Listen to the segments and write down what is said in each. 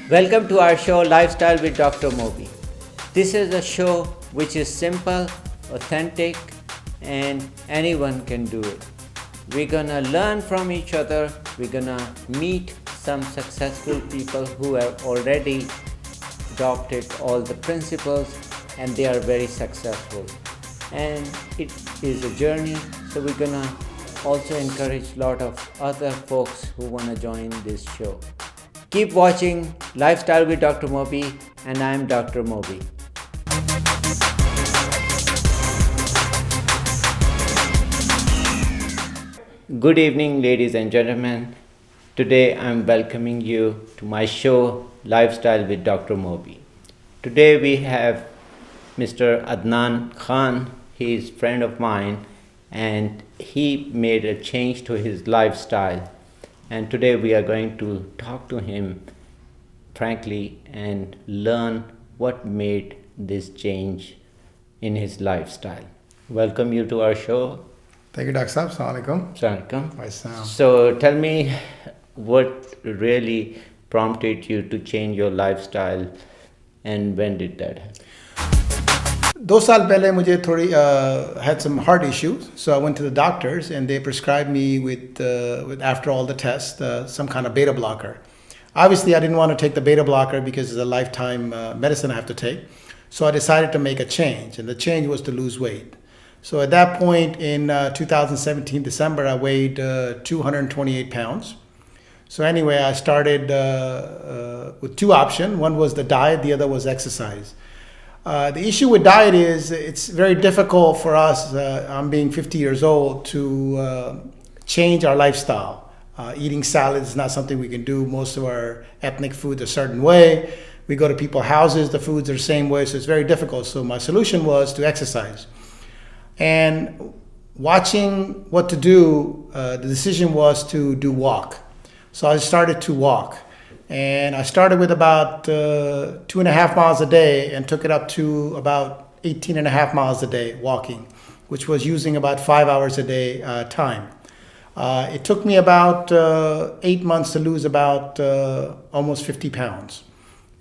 Welcome to our show Lifestyle with Dr. Mobi. This is a show which is simple, authentic, and anyone can do it. We're gonna learn from each other. We're gonna meet some successful people who have already adopted all the principles and they are very successful. And it is a journey, so we're gonna also encourage a lot of other folks who wanna join this show. Keep watching Lifestyle with Dr. Mobi, and I'm Dr. Mobi. Good evening, ladies and gentlemen. Today I'm welcoming you to my show Lifestyle with Dr. Mobi. Today we have Mr. Adnan Khan. He is a friend of mine and he made a change to his lifestyle. And today we are going to talk to him frankly and learn what made this change in his lifestyle. Welcome you to our show. Thank you, Dr. Saab. Assalamu alaikum. Welcome. So tell me what really prompted you to change your lifestyle and when did that happen? 2 साल पहले मुझे थोड़ी had some heart issues, so I went to the doctors and they prescribed me with after all the tests some kind of beta blocker. Obviously, I didn't want to take the beta blocker because it's a lifetime medicine I have to take, so I decided to make a change, and the change was to lose weight. So at that point in 2017 December, I weighed 228 pounds. So anyway, I started with two options. One was the diet, the other was exercise. The issue with diet is it's very difficult for us, I'm being 50 years old, to change our lifestyle. Eating salads is not something we can do. Most of our ethnic food a certain way. We go to people's houses, the foods are the same way, so it's very difficult. So my solution was to exercise. And watching what to do, the decision was to do walk. So I started to walk. And I started with about 2.5 miles a day and took it up to about 18.5 miles a day walking, which was using about 5 hours a day time. It took me about 8 months to lose about almost 50 pounds.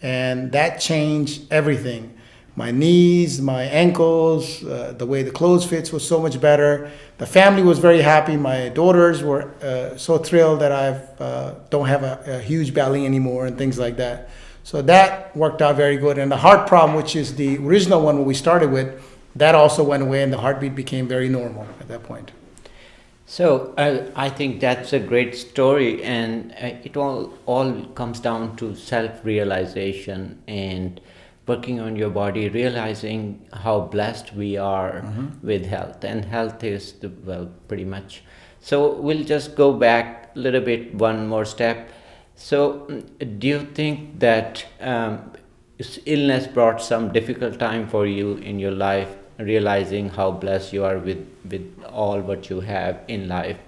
And that changed everything. My knees, my ankles, the way the clothes fits was so much better. The family was very happy. My daughters were so thrilled that I don't have a huge belly anymore and things like that. So that worked out very good. And the heart problem, which is the original one we started with, that also went away and the heartbeat became very normal at that point. So I think that's a great story, and it all comes down to self-realization and working on your body, realizing how blessed we are with health, and health is pretty much. So we'll just go back a little bit, one more step. So do you think that illness brought some difficult time for you in your life, realizing how blessed you are with all what you have in life,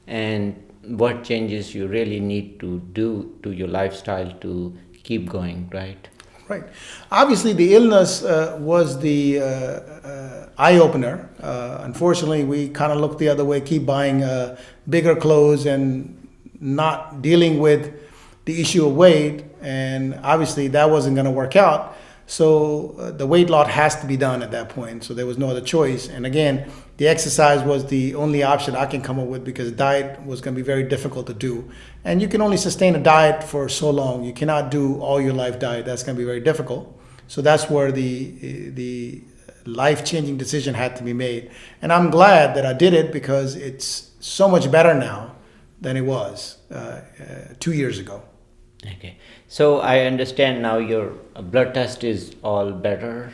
and what changes you really need to do to your lifestyle to keep going, right? Right. Obviously, the illness was the eye-opener. Unfortunately, we kind of look the other way, keep buying bigger clothes and not dealing with the issue of weight. And obviously, that wasn't going to work out. So the weight loss has to be done at that point. So there was no other choice. And again, the exercise was the only option I can come up with because diet was going to be very difficult to do. And you can only sustain a diet for so long. You cannot do all your life diet. That's going to be very difficult. So that's where the life-changing decision had to be made. And I'm glad that I did it because it's so much better now than it was 2 years ago. Okay, so I understand now your blood test is all better,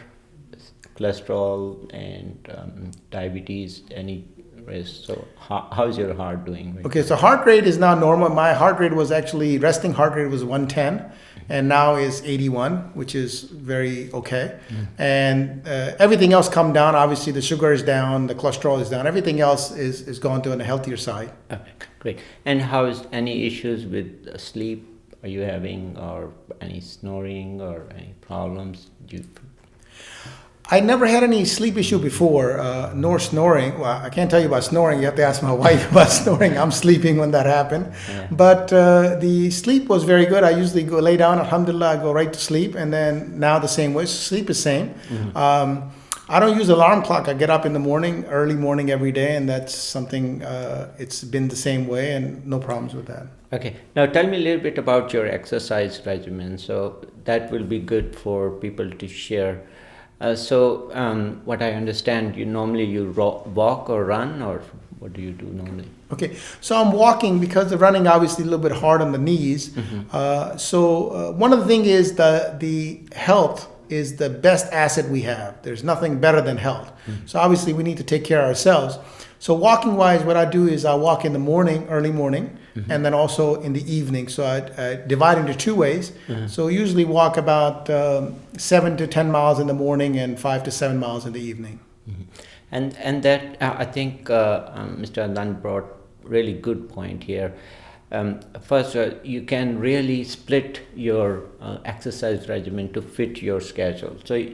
cholesterol and diabetes, any risk. So how's your heart doing? Right Okay, now? so heart rate is now normal. My heart rate was actually, resting heart rate was 110 and now is 81, which is very okay. And everything else come down. Obviously the sugar is down, the cholesterol is down. Everything else is gone to a healthier side. Okay, great. And how is any issues with sleep? Are you having or any snoring or any problems? I never had any sleep issue before, nor snoring. Well, I can't tell you about snoring. You have to ask my wife about snoring. I'm sleeping when that happened. Yeah. But the sleep was very good. I usually go lay down, alhamdulillah, I go right to sleep. And then now the same way. So sleep is same. I don't use alarm clock. I get up in the morning, early morning every day. And that's something, it's been the same way and no problems with that. Okay. Now tell me a little bit about your exercise regimen. So that will be good for people to share. What I understand, you walk or run, or what do you do normally? Okay, so I'm walking because the running obviously a little bit hard on the knees. One of the things is the health is the best asset we have. There's nothing better than health. So obviously we need to take care of ourselves. So walking wise, what I do is I walk in the morning, early morning, and then also in the evening. So I divide into two ways. So usually walk about 7 to 10 miles in the morning and 5 to 7 miles in the evening. And that I think Mr. Adnan brought really good point here. First, you can really split your exercise regimen to fit your schedule. So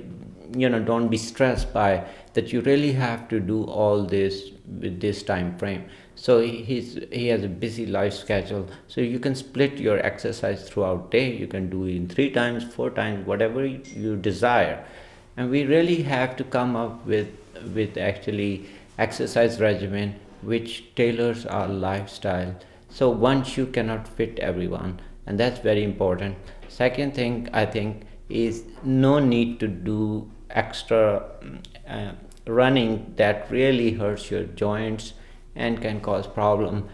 don't be stressed by that. You really have to do all this with this time frame. So he has a busy life schedule. So you can split your exercise throughout day. You can do it in 3 times, 4 times, whatever you desire. And we really have to come up with actually exercise regimen which tailors our lifestyle. So once you cannot fit everyone, and that's very important. Second thing I think is no need to do extra running that really hurts your joints and can cause problem.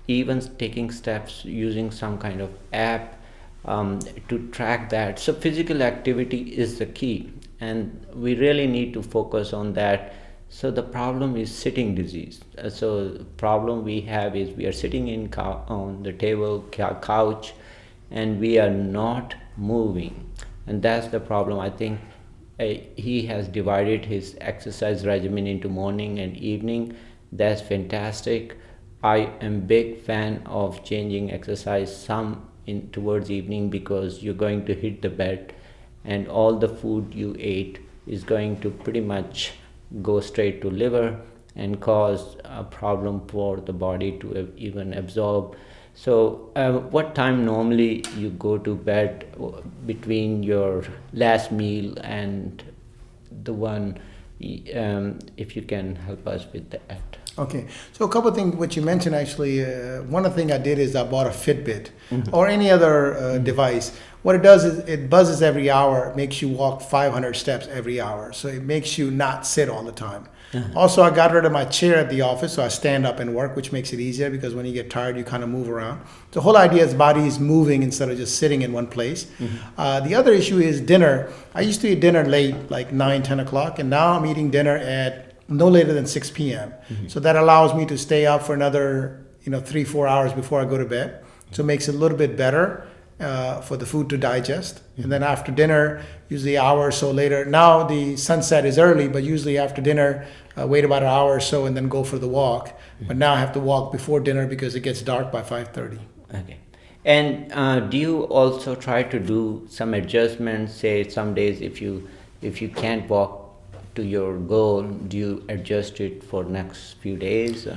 Even taking steps using some kind of app to track that. So physical activity is the key, and we really need to focus on that. So the problem is sitting disease. So the problem we have is we are sitting on the table, couch, and we are not moving, and that's the problem. I think he has divided his exercise regimen into morning and evening. That's fantastic. I am big fan of changing exercise some in towards evening, because you're going to hit the bed and all the food you ate is going to pretty much go straight to liver and cause a problem for the body to even absorb. So what time normally you go to bed between your last meal and the one, if you can help us with that? Okay, so a couple of things what you mentioned actually. One of the things I did is I bought a Fitbit or any other device. What it does is it buzzes every hour, makes you walk 500 steps every hour. So it makes you not sit all the time. Also, I got rid of my chair at the office, so I stand up and work, which makes it easier because when you get tired, you kind of move around. The whole idea is body is moving instead of just sitting in one place. The other issue is dinner. I used to eat dinner late, like 9, 10 o'clock, and now I'm eating dinner at no later than 6 p.m. So that allows me to stay up for another 3-4 hours before I go to bed. So it makes it a little bit better for the food to digest. And then after dinner, usually an hour or so later. Now the sunset is early, but usually after dinner, wait about an hour or so and then go for the walk. But now I have to walk before dinner because it gets dark by 5:30. Okay. And do you also try to do some adjustments? Say some days if you can't walk to your goal, do you adjust it for next few days?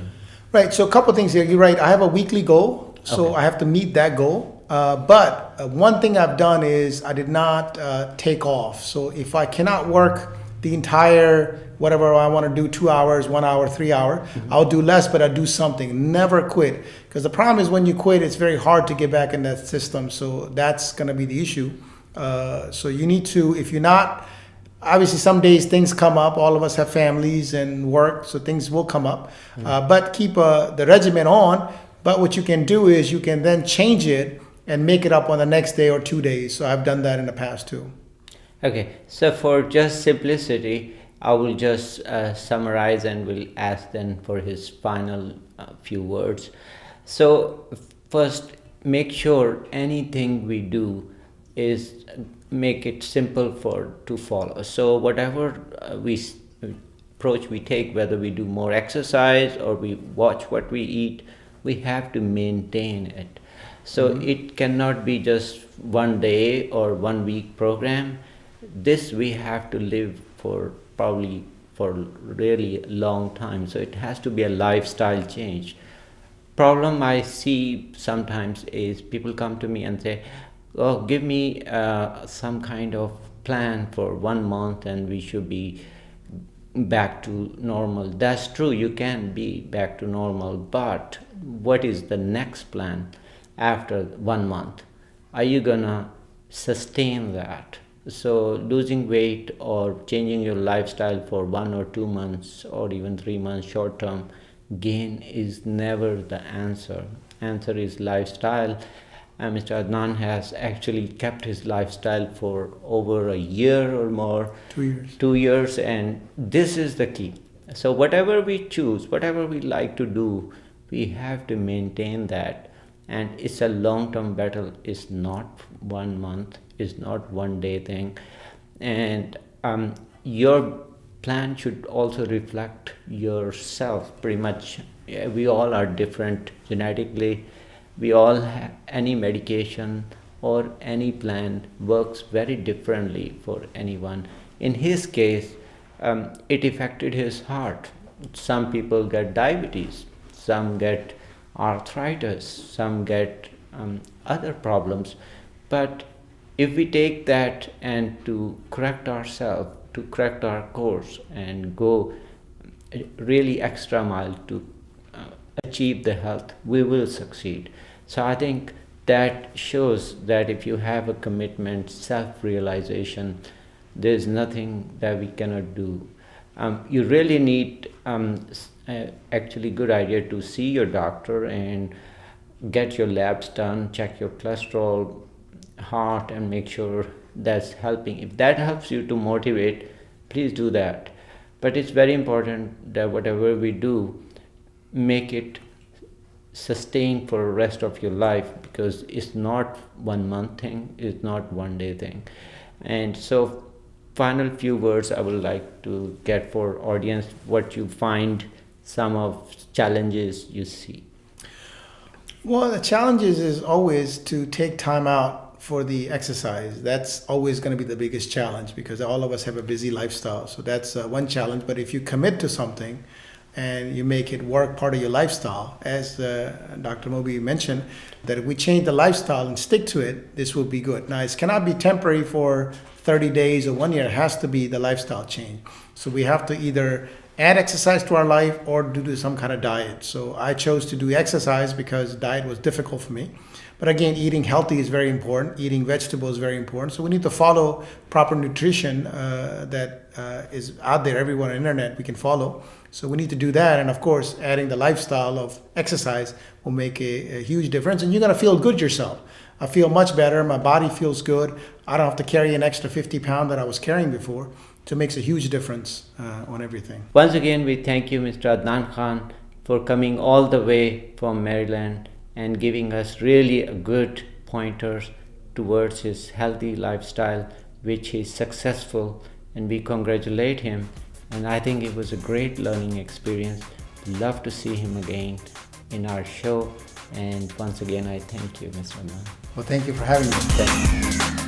Right. So a couple of things here. You're right. I have a weekly goal, so I have to meet that goal. But one thing I've done is I did not take off. So if I cannot work the entire whatever I want to do, 2 hours, 1 hour, 3 hours, I'll do less, but I do something. Never quit. Because the problem is when you quit, it's very hard to get back in that system. So that's going to be the issue. So you need to, if you're not, obviously some days things come up. All of us have families and work, so things will come up. But keep the regimen on. But what you can do is you can then change it and make it up on the next day or 2 days. So I've done that in the past too. Okay, so for just simplicity, I will just summarize and will ask then for his final few words. So first, make sure anything we do is make it simple to follow. So whatever approach we take, whether we do more exercise or we watch what we eat, we have to maintain it. So it cannot be just 1 day or 1 week program. This we have to live for probably for really long time. So it has to be a lifestyle change. Problem I see sometimes is people come to me and say, oh, give me some kind of plan for 1 month and we should be back to normal. That's true, you can be back to normal, but what is the next plan after 1 month? Are you gonna sustain that? So losing weight or changing your lifestyle for 1 or 2 months or even 3 months short term gain is never the answer. Answer is lifestyle. And Mr. Adnan has actually kept his lifestyle for over a year or more. 2 years. 2 years, and this is the key. So whatever we choose, whatever we like to do, we have to maintain that. And it's a long-term battle. It's not 1 month. It's not one day thing. And your plan should also reflect yourself pretty much. We all are different genetically. We all have any medication or any plan works very differently for anyone. In his case, it affected his heart. Some people get diabetes, some get arthritis, some get other problems. But if we take that and to correct ourselves, to correct our course and go really extra mile to achieve the health, we will succeed. So I think that shows that if you have a commitment, self-realization, there's nothing that we cannot do. You really need actually good idea to see your doctor and get your labs done, check your cholesterol, heart, and make sure that's helping. If that helps you to motivate, please do that. But it's very important that whatever we do, make it sustain for the rest of your life, because it's not 1 month thing, it's not one day thing. And so final few words I would like to get for audience, what you find some of challenges you see. Well, the challenges is always to take time out for the exercise. That's always going to be the biggest challenge, because all of us have a busy lifestyle. So that's one challenge. But if you commit to something and you make it work part of your lifestyle, as Dr. Mobi mentioned, that if we change the lifestyle and stick to it, this will be good. Now, it cannot be temporary for 30 days or 1 year. It has to be the lifestyle change. So we have to either add exercise to our life or do some kind of diet. So I chose to do exercise because diet was difficult for me. But again, eating healthy is very important. Eating vegetables is very important. So we need to follow proper nutrition that is out there everywhere on the internet we can follow. So we need to do that. And of course, adding the lifestyle of exercise will make a huge difference. And you're going to feel good yourself. I feel much better. My body feels good. I don't have to carry an extra 50 pounds that I was carrying before. So it makes a huge difference on everything. Once again, we thank you, Mr. Adnan Khan, for coming all the way from Maryland and giving us really a good pointers towards his healthy lifestyle, which is successful, and we congratulate him. And I think it was a great learning experience. Love to see him again in our show. And once again, I thank you, Mr. Adnan. Well, thank you for having me. Thank you.